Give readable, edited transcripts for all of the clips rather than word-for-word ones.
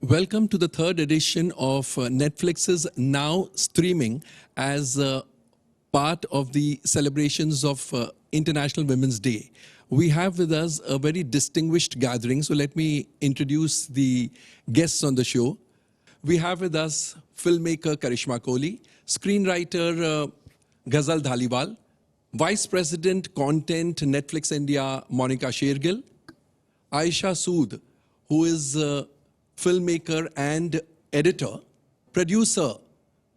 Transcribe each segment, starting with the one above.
Welcome to the third edition of Netflix's Now Streaming as part of the celebrations of International Women's Day. We have with us a very distinguished gathering, so let me introduce the guests on the show. We have with us filmmaker Karishma Kohli, screenwriter Ghazal Dhaliwal, Vice President Content Netflix India Monica Shergill, Aisha Sood, who is filmmaker and editor, producer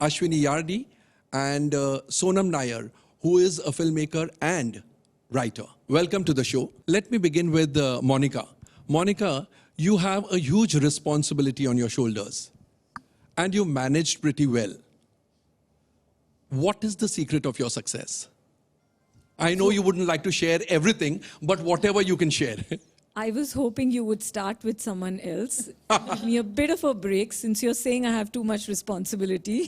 Ashwini Yardi, and Sonam Nair, who is a filmmaker and writer. Welcome to the show. Let me begin with Monica. Monica, you have a huge responsibility on your shoulders, and you managed pretty well. What is the secret of your success? I know you wouldn't like to share everything, but whatever you can share. I was hoping you would start with someone else. Give me a bit of a break since you're saying I have too much responsibility.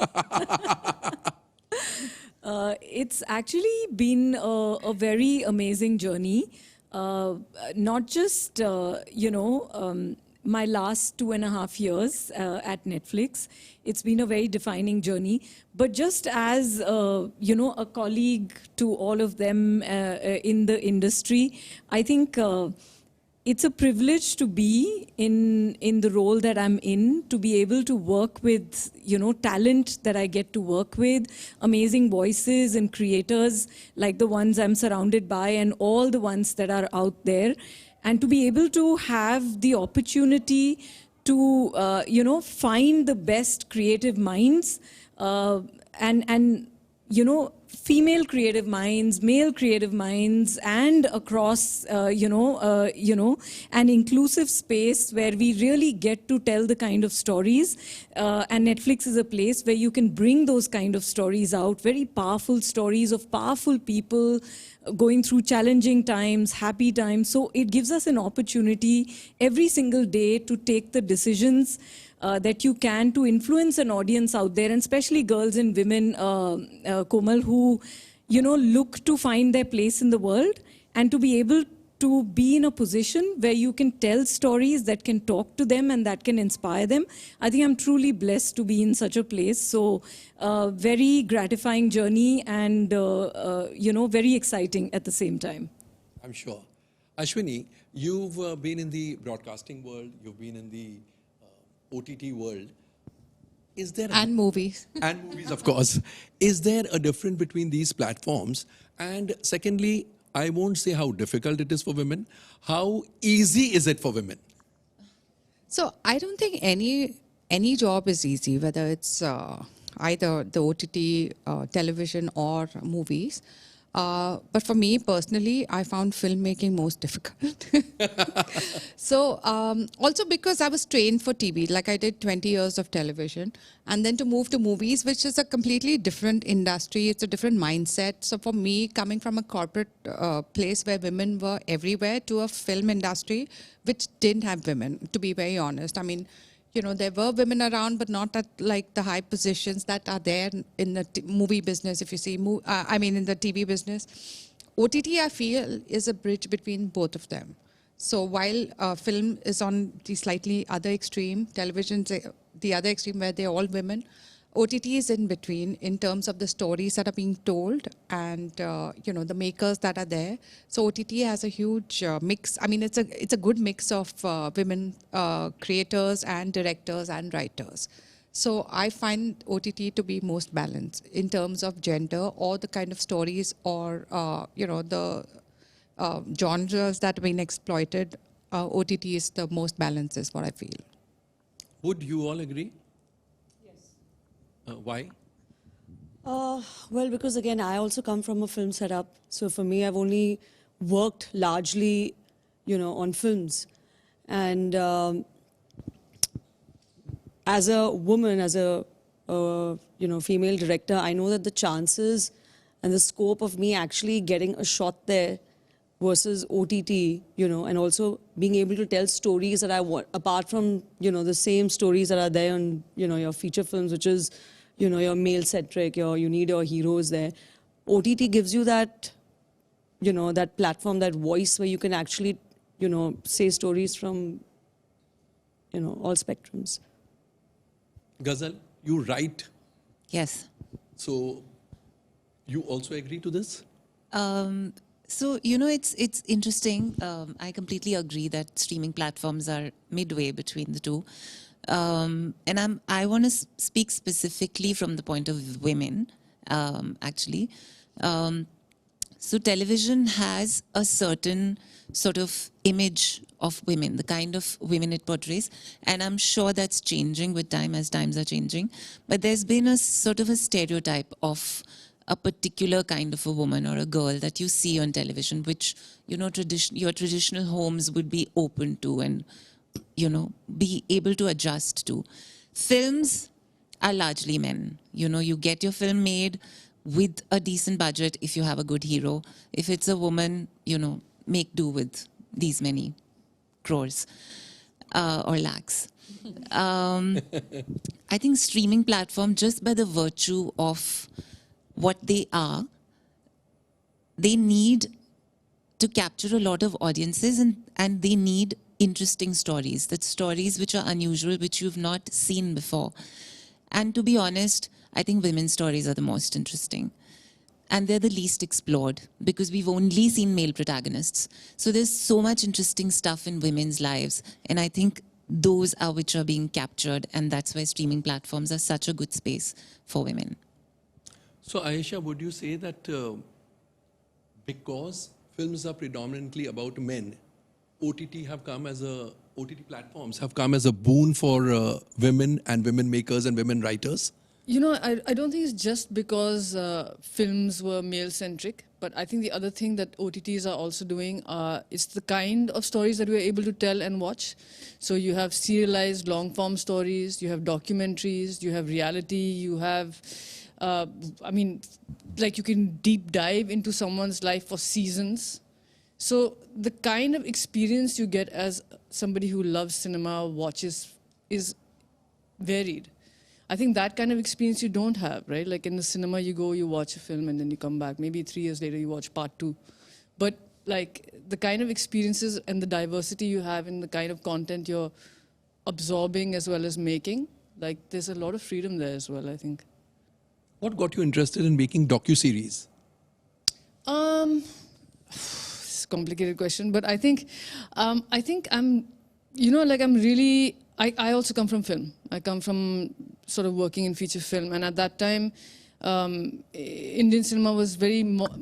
It's actually been a very amazing journey. Not just, my last 2.5 years at Netflix. It's been a very defining journey. But just as, a colleague to all of them in the industry, I think it's a privilege to be in the role that I'm in, to be able to work with, talent that I get to work with, amazing voices and creators like the ones I'm surrounded by and all the ones that are out there. And to be able to have the opportunity to, find the best creative minds and female creative minds, male creative minds, and across, an inclusive space where we really get to tell the kind of stories. And Netflix is a place where you can bring those kind of stories out, very powerful stories of powerful people going through challenging times, happy times. So it gives us an opportunity every single day to take the decisions that you can to influence an audience out there, and especially girls and women, Komal, who, look to find their place in the world and to be able to be in a position where you can tell stories that can talk to them and that can inspire them. I think I'm truly blessed to be in such a place. So very gratifying journey and, very exciting at the same time. I'm sure. Ashwini, you've been in the broadcasting world, you've been in the OTT world. Is there and movies. And movies, of course. Is there a difference between these platforms? And secondly, I won't say how difficult it is for women. How easy is it for women? So I don't think any job is easy, whether it's either the OTT, television or movies. But for me personally, I found filmmaking most difficult. So also because I was trained for TV, like I did 20 years of television, and then to move to movies, which is a completely different industry, it's a different mindset. So for me, coming from a corporate place where women were everywhere to a film industry, which didn't have women, to be very honest. I mean, there were women around, but not at like the high positions that are there in the movie business. If you see, in the TV business, OTT, I feel, is a bridge between both of them. So while film is on the slightly other extreme, television's the other extreme where they're all women, OTT is in between in terms of the stories that are being told and the makers that are there. So OTT has a huge mix. I mean, it's a good mix of women creators and directors and writers. So I find OTT to be most balanced in terms of gender or the kind of stories or the genres that have been exploited. OTT is the most balanced, is what I feel. Would you all agree? Why? Well, because again, I also come from a film setup. So for me, I've only worked largely, on films. And as a woman, as a, female director, I know that the chances and the scope of me actually getting a shot there versus OTT, and also being able to tell stories that I want, apart from, the same stories that are there on, your feature films, which is, your male-centric, you need your heroes there. OTT gives you that, that platform, that voice where you can actually, say stories from, all spectrums. Ghazal, you write, Yes. so you also agree to this? So it's interesting. I completely agree that streaming platforms are midway between the two, and I want to speak specifically from the point of women, actually. So television has a certain sort of image of women, the kind of women it portrays, and I'm sure that's changing with time as times are changing. But there's been a sort of a stereotype of a particular kind of a woman or a girl that you see on television, which your traditional homes would be open to and be able to adjust to. Films are largely men. You get your film made with a decent budget if you have a good hero. If it's a woman, make do with these many crores or lakhs. I think streaming platform, just by the virtue of what they are, they need to capture a lot of audiences, and they need interesting stories. That's stories which are unusual, which you've not seen before. And to be honest, I think women's stories are the most interesting. And they're the least explored because we've only seen male protagonists. So there's so much interesting stuff in women's lives. And I think those are which are being captured. And that's why streaming platforms are such a good space for women. So Ayesha, would you say that because films are predominantly about men, OTT platforms have come as a boon for women and women makers and women writers? I don't think it's just because films were male-centric, but I think the other thing that OTTs are also doing is the kind of stories that we're able to tell and watch. So you have serialized long-form stories, you have documentaries, you have reality, you have, you can deep dive into someone's life for seasons. So the kind of experience you get as somebody who loves cinema, watches, is varied. I think that kind of experience you don't have, right? Like in the cinema, you go, you watch a film, and then you come back. Maybe 3 years later, you watch part 2. But like the kind of experiences and the diversity you have in the kind of content you're absorbing as well as making, like there's a lot of freedom there as well, I think. What got you interested in making docuseries? It's a complicated question, but I think I'm really, I also come from film. I come from sort of working in feature film, and at that time, Indian cinema was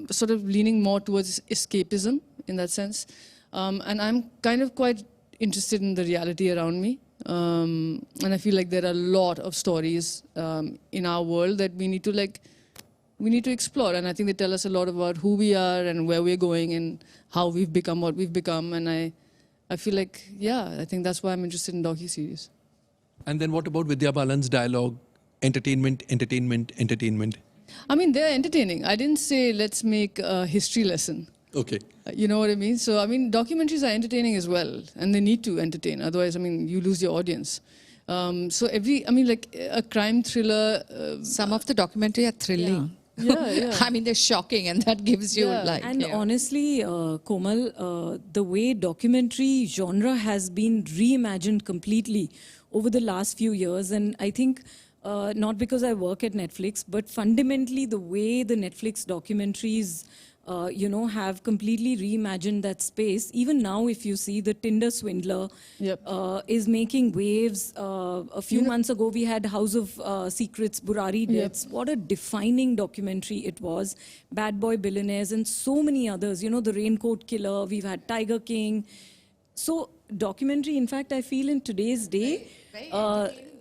sort of leaning more towards escapism in that sense. And I'm kind of quite interested in the reality around me. And I feel like there are a lot of stories in our world that we need to explore. And I think they tell us a lot about who we are and where we're going and how we've become what we've become. And I feel like, I think that's why I'm interested in docuseries. And then what about Vidya Balan's dialogue? Entertainment, entertainment, entertainment. I mean, they're entertaining. I didn't say let's make a history lesson. Okay. You know what I mean? So, I mean, documentaries are entertaining as well, and they need to entertain. Otherwise, I mean, you lose your audience. Like a crime thriller. Some of the documentary are thrilling. Yeah. I mean, they're shocking, and that gives you And honestly, Komal, the way documentary genre has been reimagined completely over the last few years, and I think not because I work at Netflix, but fundamentally the way the Netflix documentaries have completely reimagined that space. Even now, if you see the Tinder swindler is making waves. A few months ago, we had House of Secrets, Burari Deaths. What a defining documentary it was. Bad Boy Billionaires and so many others. The Raincoat Killer. We've had Tiger King. So documentary, in fact, I feel in today's day,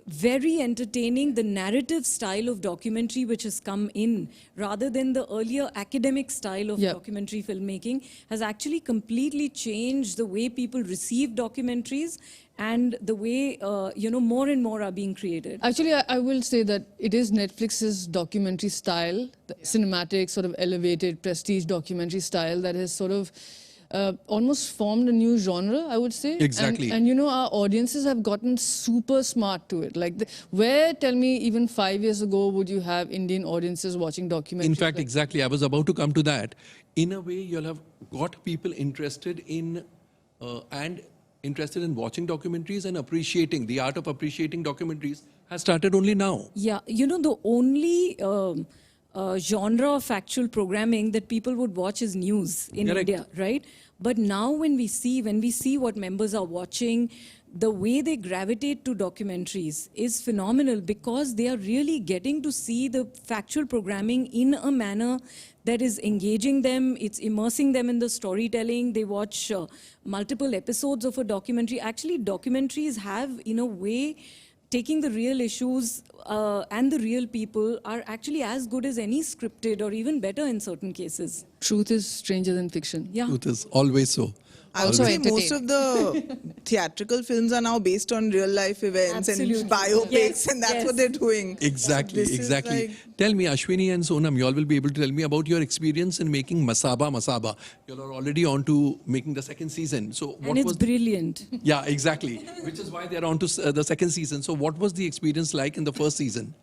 very entertaining. The narrative style of documentary which has come in, rather than the earlier academic style of documentary filmmaking, has actually completely changed the way people receive documentaries and the way, more and more are being created. Actually, I will say that it is Netflix's documentary style, the cinematic, sort of elevated, prestige documentary style that has sort of almost formed a new genre, I would say. Exactly. And our audiences have gotten super smart to it. Like, tell me, even 5 years ago, would you have Indian audiences watching documentaries? In fact, exactly. I was about to come to that. In a way, you'll have got people interested in watching documentaries and appreciating the art of appreciating documentaries Has started only now. Yeah, you know, the only genre of factual programming that people would watch is news in Correct. India, right? But now when we see what members are watching, the way they gravitate to documentaries is phenomenal because they are really getting to see the factual programming in a manner that is engaging them, it's immersing them in the storytelling. They watch multiple episodes of a documentary. Actually, documentaries have, in a way, taking the real issues and the real people are actually as good as any scripted or even better in certain cases. Truth is stranger than fiction. Yeah. Truth is always so. I would say entertaining. most of the theatrical films are now based on real life events Absolutely. and biopics, Yes, and that's yes. what they're doing. Exactly, This is exactly. like- Tell me, Ashwini and Sonam, you all will be able to tell me about your experience in making Masaba. You all are already on to making the second season. So what And it's was brilliant. Yeah, exactly. Which is why they're on to the second season. So what was the experience like in the first season?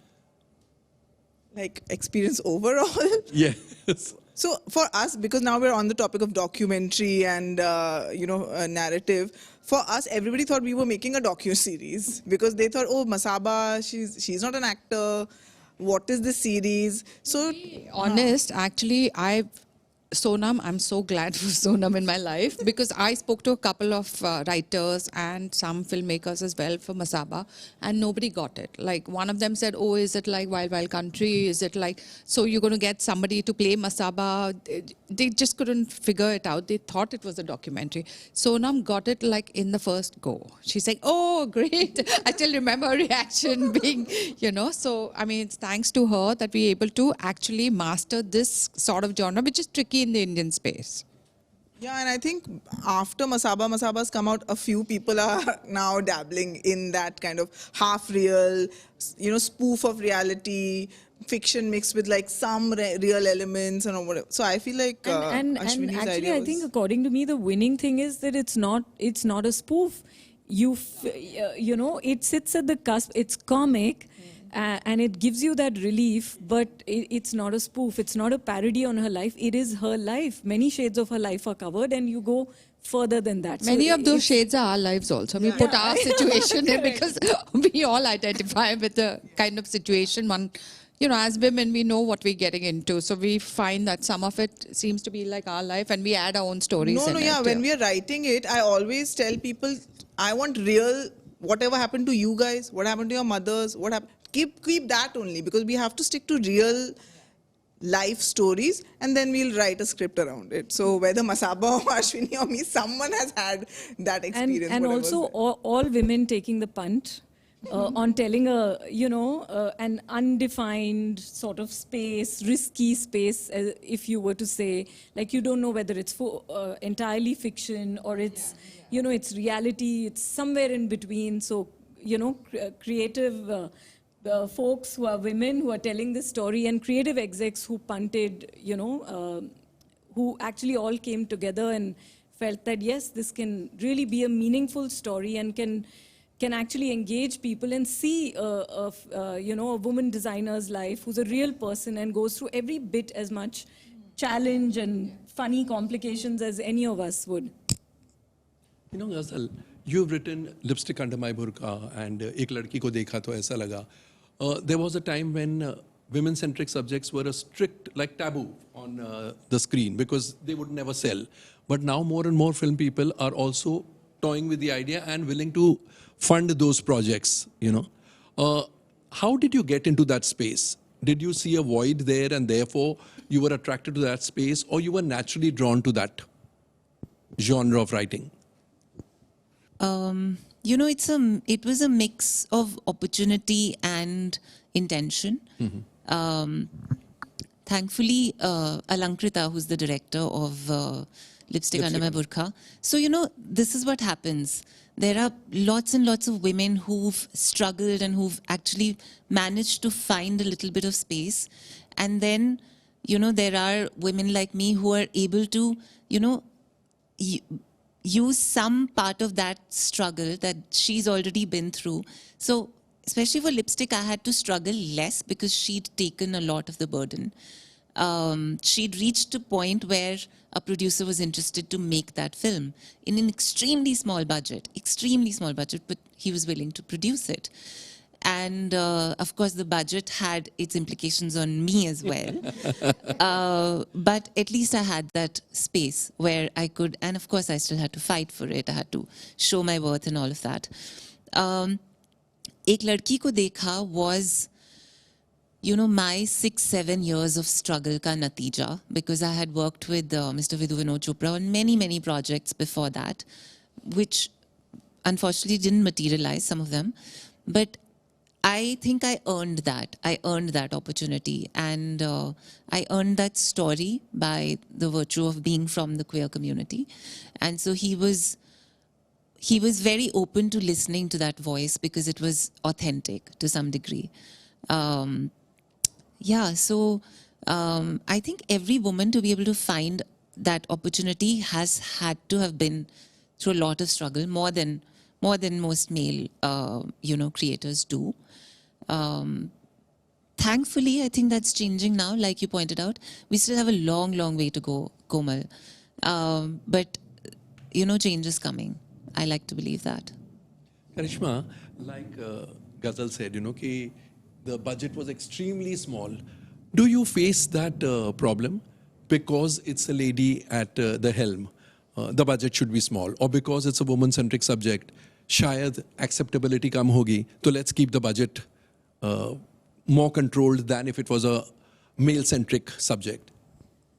Like experience overall. Yes. So for us, because now we're on the topic of documentary and narrative, for us, everybody thought we were making a docu-series because they thought, oh, Masaba, she's not an actor. What is this series? So Honest, actually, Sonam, I'm so glad for Sonam in my life because I spoke to a couple of writers and some filmmakers as well for Masaba and nobody got it. Like one of them said, oh, is it like Wild Wild Country? Is it like, so you're going to get somebody to play Masaba? They just couldn't figure it out. They thought it was a documentary. Sonam got it like in the first go. She's like, oh, great. I still remember her reaction being, so I mean, it's thanks to her that we're able to actually master this sort of genre, which is tricky in the Indian space. yeah, and I think after Masaba's come out, a few people are now dabbling in that kind of half real, spoof of reality, fiction mixed with like some real elements and whatever. So I feel like And Ashwini's actually, idea I was- think according to me, the winning thing is that it's not a spoof. It sits at the cusp. It's comic, and it gives you that relief. But it's not a spoof. It's not a parody on her life. It is her life. Many shades of her life are covered, and you go further than that. Many So of those shades are our lives also. We put our situation in because we all identify with the kind of situation one, as women, we know what we're getting into. So we find that some of it seems to be like our life and we add our own stories in it. When we are writing it, I always tell people, I want real, whatever happened to you guys, what happened to your mothers, what happened, keep that only, because we have to stick to real life stories and then we'll write a script around it. So whether Masaba or Ashwini or me, someone has had that experience. and whatever's also there. all women taking the punt on telling an undefined sort of space, risky space, if you were to say, like you don't know whether it's entirely fiction or it's it's reality, it's somewhere in between. So creative folks who are women who are telling this story and creative execs who punted, who actually all came together and felt that yes, this can really be a meaningful story and can actually engage people and see a woman designer's life who's a real person and goes through every bit as much challenge and funny complications as any of us would. Ghazal, you've written Lipstick Under My Burqa and Ek Ladki Ko Dekha To Aisa Laga. There was a time when women-centric subjects were a strict, like taboo on the screen because they would never sell. But now more and more film people are also toying with the idea and willing to fund those projects, How did you get into that space? Did you see a void there and therefore you were attracted to that space, or you were naturally drawn to that genre of writing? It was a mix of opportunity and intention. Thankfully, Alankrita, who's the director of Lipstick Under My Burqa. So, this is what happens. There are lots and lots of women who've struggled and who've actually managed to find a little bit of space. And then, there are women like me who are able to, use some part of that struggle that she's already been through. So, especially for Lipstick, I had to struggle less because she'd taken a lot of the burden. She'd reached a point where a producer was interested to make that film in an extremely small budget, but he was willing to produce it. And of course, the budget had its implications on me as well. But at least I had that space where I could, and of course, I still had to fight for it. I had to show my worth and all of that. Ek Ladki Ko Dekha was, you know, my 6-7 years of struggle ka natija, because I had worked with Mr. Vidhu Vinod Chopra on many, many projects before that, which unfortunately didn't materialize, some of them. But I think I earned that. I earned that opportunity. And I earned that story by the virtue of being from the queer community. And so he was very open to listening to that voice because it was authentic to some degree. Yeah, so I think every woman to be able to find that opportunity has had to have been through a lot of struggle, more than most male, creators do. Thankfully, I think that's changing now, like you pointed out. We still have a long, long way to go, Komal. But, change is coming. I like to believe that. Karishma, like Ghazal said, ki the budget was extremely small. Do you face that problem? Because it's a lady at the helm, the budget should be small. Or because it's a woman-centric subject, shayad acceptability kam hogi, so let's keep the budget more controlled than if it was a male-centric subject.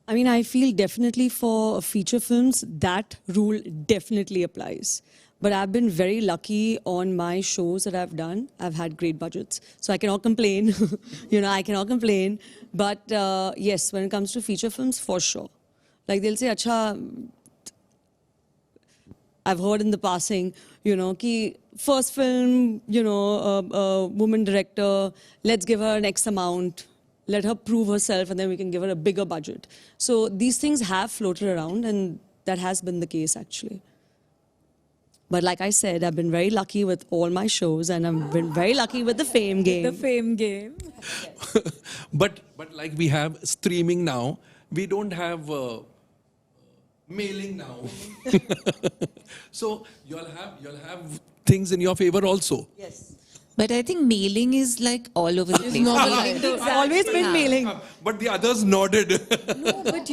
I mean, I feel definitely for feature films, that rule definitely applies. But I've been very lucky on my shows that I've done. I've had great budgets. So I cannot complain. I cannot complain. But yes, when it comes to feature films, for sure. Like they'll say, acha, I've heard in the passing, ki first film, a woman director, let's give her an X amount. Let her prove herself and then we can give her a bigger budget. So these things have floated around and that has been the case actually. But like I said, I've been very lucky with all my shows and I've been very lucky with the fame game. The fame game. but like we have streaming now, we don't have mailing now. So you'll have things in your favor also. Yes. But I think mailing is like all over the place. It's always been mailing. But the others nodded. No, but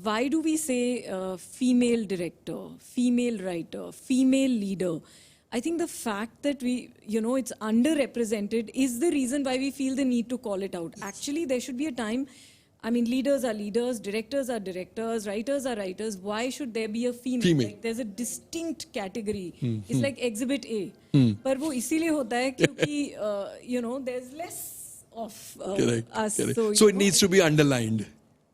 why do we say female director, female writer, female leader? I think the fact that it's underrepresented is the reason why we feel the need to call it out. Actually, there should be a time. I mean, leaders are leaders, directors are directors, writers are writers. Why should there be a female? Like, there's a distinct category. It's like Exhibit A. But वो इसीलिए होता है क्योंकि there's less of us. Correct. So it needs to be underlined.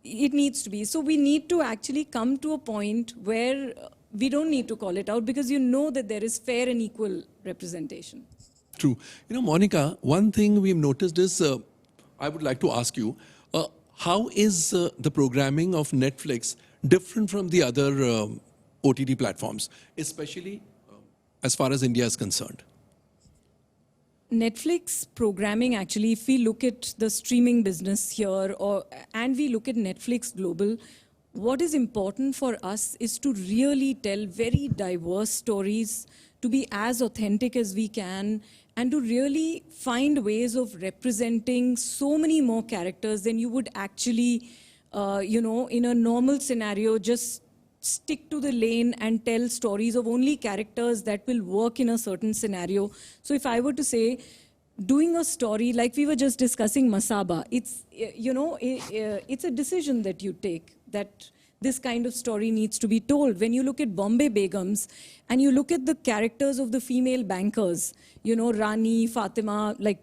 It needs to be. So we need to actually come to a point where we don't need to call it out because that there is fair and equal representation. True. Monica, one thing we've noticed is, I would like to ask you, how is the programming of Netflix different from the other OTT platforms, especially as far as India is concerned? Netflix programming, actually, if we look at the streaming business here and we look at Netflix Global, what is important for us is to really tell very diverse stories, to be as authentic as we can, and to really find ways of representing so many more characters than you would actually, in a normal scenario, just stick to the lane and tell stories of only characters that will work in a certain scenario. So if I were to say, doing a story, like we were just discussing Masaba, it's a decision that you take, that this kind of story needs to be told. When you look at Bombay Begums and you look at the characters of the female bankers, Rani, Fatima, like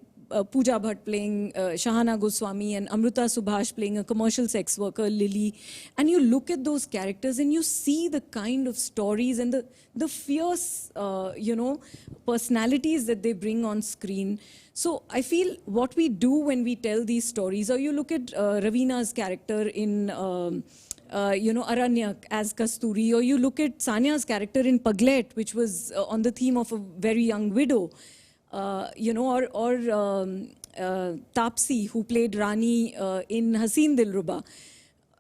Pooja Bhatt playing Shahana Goswami and Amrita Subhash playing a commercial sex worker, Lily. And you look at those characters and you see the kind of stories and the fierce, personalities that they bring on screen. So I feel what we do when we tell these stories, or you look at Ravina's character in Aranyak as Kasturi, or you look at Sanya's character in Paglet, which was on the theme of a very young widow, or Tapsi, who played Rani in Haseen Dilruba.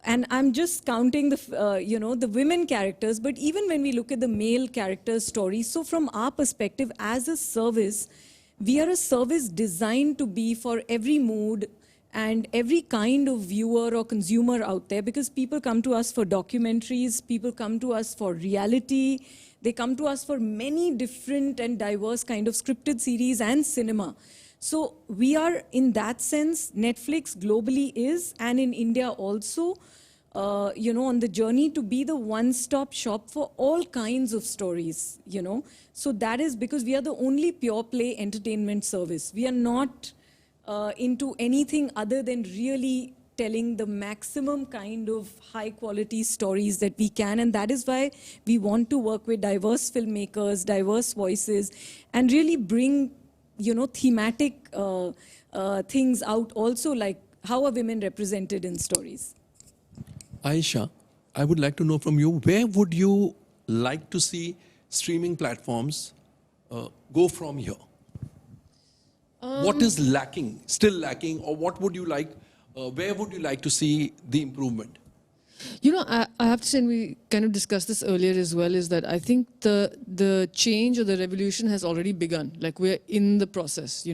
And I'm just counting the women characters, but even when we look at the male characters' stories, so from our perspective as a service, we are a service designed to be for every mood and every kind of viewer or consumer out there, because people come to us for documentaries, people come to us for reality, they come to us for many different and diverse kind of scripted series and cinema. So we are, in that sense, Netflix globally is, and in India also, on the journey to be the one-stop shop for all kinds of stories, So that is because we are the only pure play entertainment service. We are not into anything other than really telling the maximum kind of high-quality stories that we can. And that is why we want to work with diverse filmmakers, diverse voices, and really bring, thematic things out also, like how are women represented in stories. Aisha, I would like to know from you, where would you like to see streaming platforms go from here? What is lacking, still lacking, or what would you like, where would you like to see the improvement? I have to say, and we kind of discussed this earlier as well, is that I think the change or the revolution has already begun. Like, we're in the process,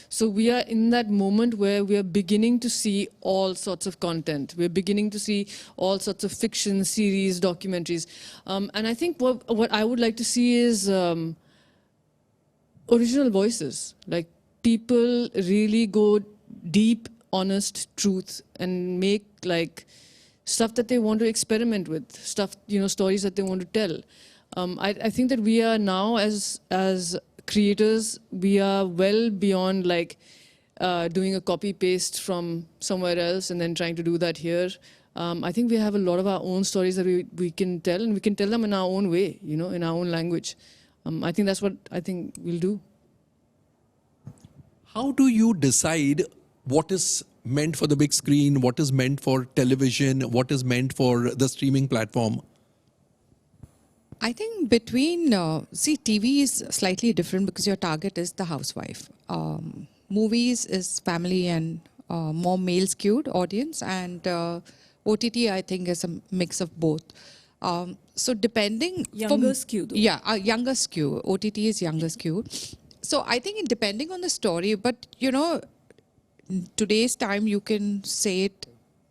So we are in that moment where we are beginning to see all sorts of content. We're beginning to see all sorts of fiction, series, documentaries. And I think what I would like to see is original voices. Like, people really go deep, honest truth and make stuff that they want to experiment with, stuff, stories that they want to tell. I think that we are now, as creators, we are well beyond doing a copy paste from somewhere else and then trying to do that here. I think we have a lot of our own stories that we can tell, and we can tell them in our own way, in our own language. I think that's what I think we'll do. How do you decide what is meant for the big screen, what is meant for television, what is meant for the streaming platform? I think between, TV is slightly different because your target is the housewife. Movies is family and more male skewed audience, and OTT, I think, is a mix of both. So depending... Younger skew, though. Yeah, younger skew. OTT is younger skewed. So I think depending on the story, but today's time you can say it,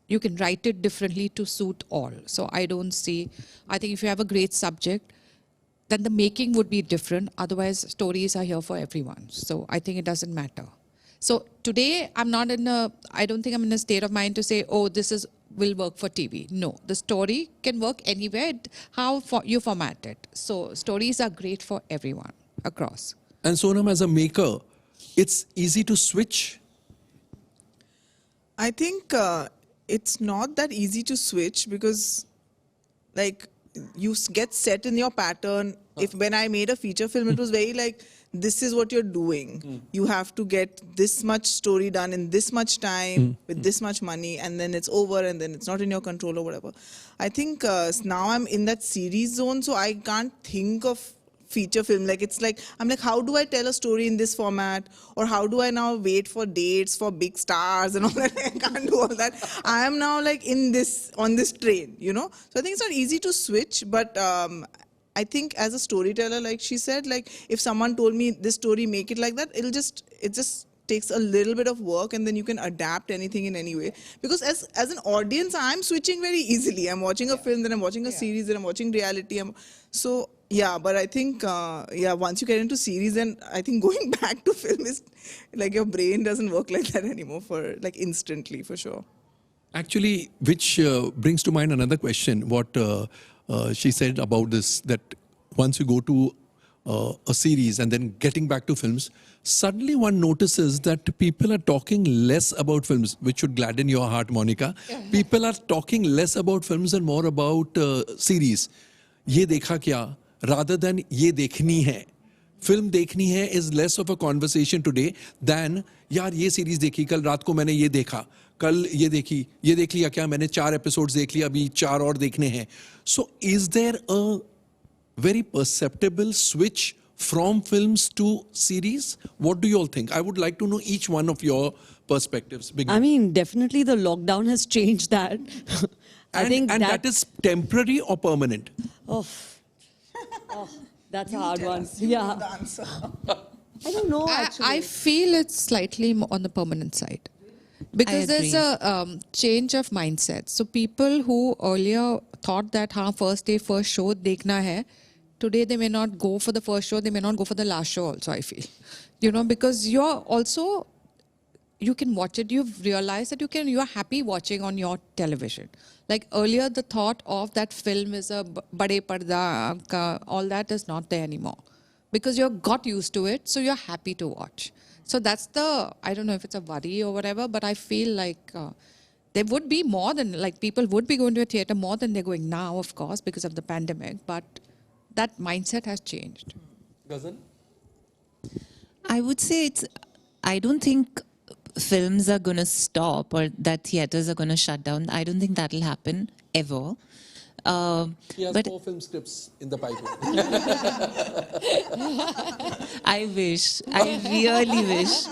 you can write it differently to suit all. So I think if you have a great subject, then the making would be different. Otherwise, stories are here for everyone. So I think it doesn't matter. So today I don't think I'm in a state of mind to say, oh, will work for TV. No, the story can work anywhere, you format it. So stories are great for everyone across. And Sonam, as a maker, it's easy to switch. I think it's not that easy to switch because, you get set in your pattern. When I made a feature film, it was very this is what you're doing. You have to get this much story done in this much time with this much money, and then it's over, and then it's not in your control or whatever. I think now I'm in that series zone, so I can't think of feature film. I'm how do I tell a story in this format, or how do I now wait for dates for big stars and all that? I can't do all that. I am now on this train, So I think it's not easy to switch, but I think as a storyteller, like she said, if someone told me this story, make it like that, it just takes a little bit of work, and then you can adapt anything in any way. Because as an audience, I'm switching very easily. I'm watching a film, then I'm watching a series, then I'm watching reality. Yeah, but I think, once you get into series, then I think going back to film is your brain doesn't work like that anymore instantly, for sure. Actually, which brings to mind another question, what she said about this, that once you go to a series and then getting back to films, suddenly one notices that people are talking less about films, which should gladden your heart, Monica. People are talking less about films and more about series. Ye dekha kya? Rather than ye dekhni hai. Film dekhni hai is less of a conversation today than yaar ye series dekhi, kal raat ko maine ye dekha, kal ye dekhi, ye dekh liya kya, maine 4 episodes dekh liya, abhi 4 aur dekhne hain. So is there a very perceptible switch from films to series? What do you all think? I would like to know each one of your perspectives. I mean, definitely the lockdown has changed that. I think that is temporary or permanent? Oh, that's a hard one. Yeah. I don't know actually. I feel it's slightly more on the permanent side. Because there's a change of mindset. So people who earlier thought that first day, first show, dekhna hai, today they may not go for the first show, they may not go for the last show also, I feel. You know, because you're also, you can watch it, you've realized that you're happy watching on your television. Like earlier, the thought of that film is a bade parda, all that is not there anymore. Because you've got used to it, so you're happy to watch. So that's I don't know if it's a worry or whatever, but I feel like there would be more than, like people would be going to a theatre more than they're going now, of course, because of the pandemic. But that mindset has changed. Ghazal? I would say I don't think films are going to stop or that theatres are going to shut down. I don't think that'll happen ever. He has but 4 film scripts in the pipeline. I wish. I really wish.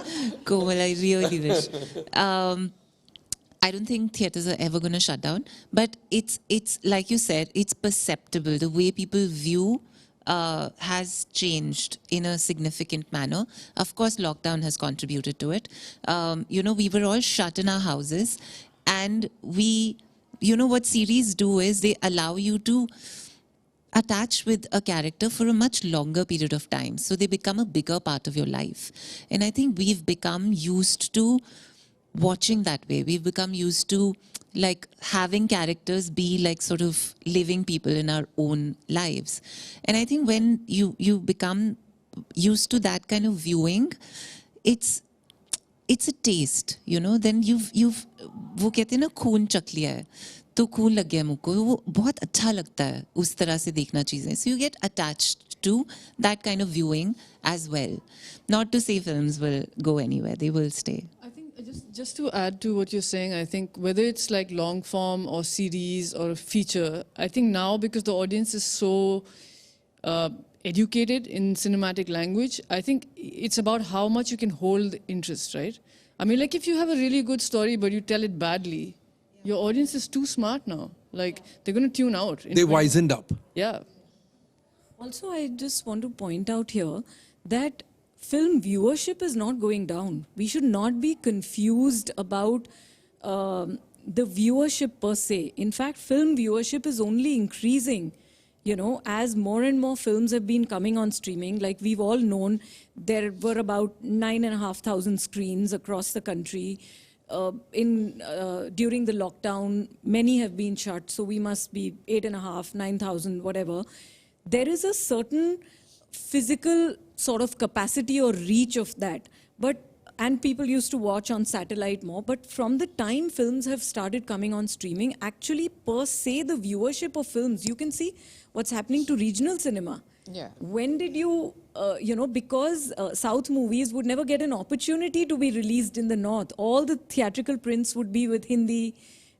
Komal, I really wish. I don't think theatres are ever going to shut down. But it's like you said, it's perceptible. The way people view has changed in a significant manner. Of course, lockdown has contributed to it. You know, we were all shut in our houses, and you know what series do is they allow you to attach with a character for a much longer period of time. So they become a bigger part of your life. And I think we've become used to watching that way. We've become used to like having characters be like sort of living people in our own lives. And I think when you become used to that kind of viewing, it's a taste, you know. Then you've वो कहते हैं ना खून चख लिया है तो खून लग गया मुझको, वो बहुत अच्छा लगता है उस तरह से देखना चीजें. So you get attached to that kind of viewing as well. Not to say films will go anywhere, they will stay. I think just to add to what you're saying, I think whether it's like long form or series or a feature, I think now because the audience is so educated in cinematic language, I think it's about how much you can hold interest, right? I mean, like if you have a really good story but you tell it badly, your audience is too smart now. Like they're going to tune out. They wisened up. Yeah. Also, I just want to point out here that film viewership is not going down. We should not be confused about the viewership per se. In fact, film viewership is only increasing. You know, as more and more films have been coming on streaming, like we've all known, there were about 9,500 screens across the country. During the lockdown, many have been shut, so we must be 8,500, 9,000, whatever. There is a certain physical sort of capacity or reach of that. And people used to watch on satellite more. But from the time films have started coming on streaming, actually per se the viewership of films, you can see what's happening to regional cinema. Yeah. When did you, because South movies would never get an opportunity to be released in the North. All the theatrical prints would be with Hindi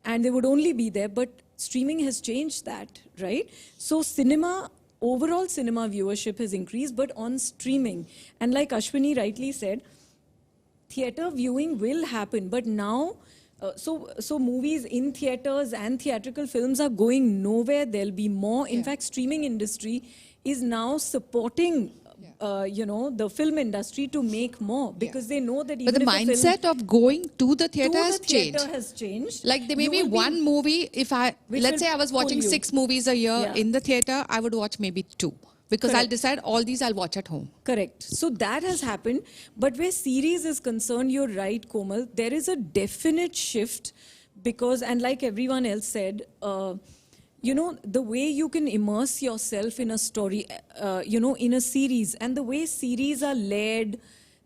and they would only be there. But streaming has changed that, right? So overall cinema viewership has increased, but on streaming. And like Ashwini rightly said, theatre viewing will happen, but now, so movies in theatres and theatrical films are going nowhere. There'll be more. In fact, streaming industry is now supporting, the film industry to make more because they know that even But the if a mindset film of going to the theatre to has the changed. theatre has changed. Like there may You be will one movie, Which let's will say I was pull watching you. 6 movies a year Yeah. in the theatre, I would watch maybe 2. Because I'll Correct. decide all these I'll watch at home. Correct. So that has happened. But where series is concerned, you're right, Komal. There is a definite shift because, and like everyone else said, the way you can immerse yourself in a story, in a series, and the way series are led,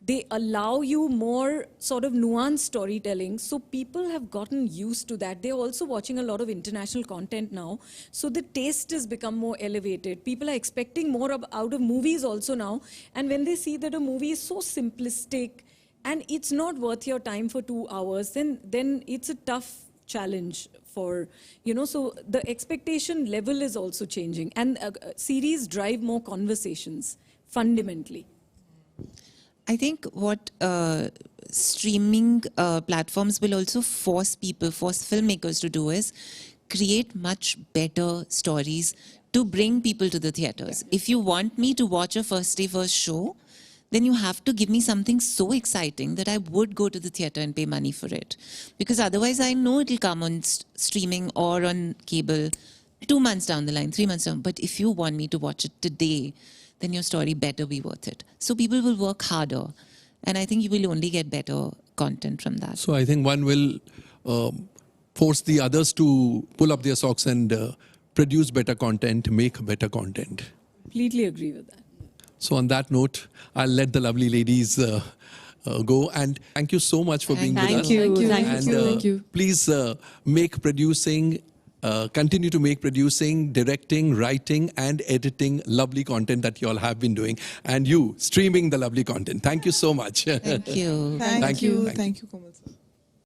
they allow you more sort of nuanced storytelling. So people have gotten used to that. They're also watching a lot of international content now. So the taste has become more elevated. People are expecting more out of movies also now. And when they see that a movie is so simplistic and it's not worth your time for 2 hours, then it's a tough challenge for, so the expectation level is also changing. And series drive more conversations, fundamentally. I think what streaming platforms will also force filmmakers to do is create much better stories to bring people to the theatres. If you want me to watch a first day, first show, then you have to give me something so exciting that I would go to the theatre and pay money for it. Because otherwise I know it'll come on streaming or on cable 2 months down the line, 3 months down. But if you want me to watch it today, then your story better be worth it. So people will work harder. And I think you will only get better content from that. So I think one will force the others to pull up their socks and produce better content, make better content. Completely agree with that. So on that note, I'll let the lovely ladies go. And thank you so much for being with us. Thank you. And Thank you. please make producing, continue to make producing, directing, writing, and editing lovely content that you all have been doing. And you streaming the lovely content. Thank you so much. Thank you. Thank you. you. Thank Thank you, Komal sir.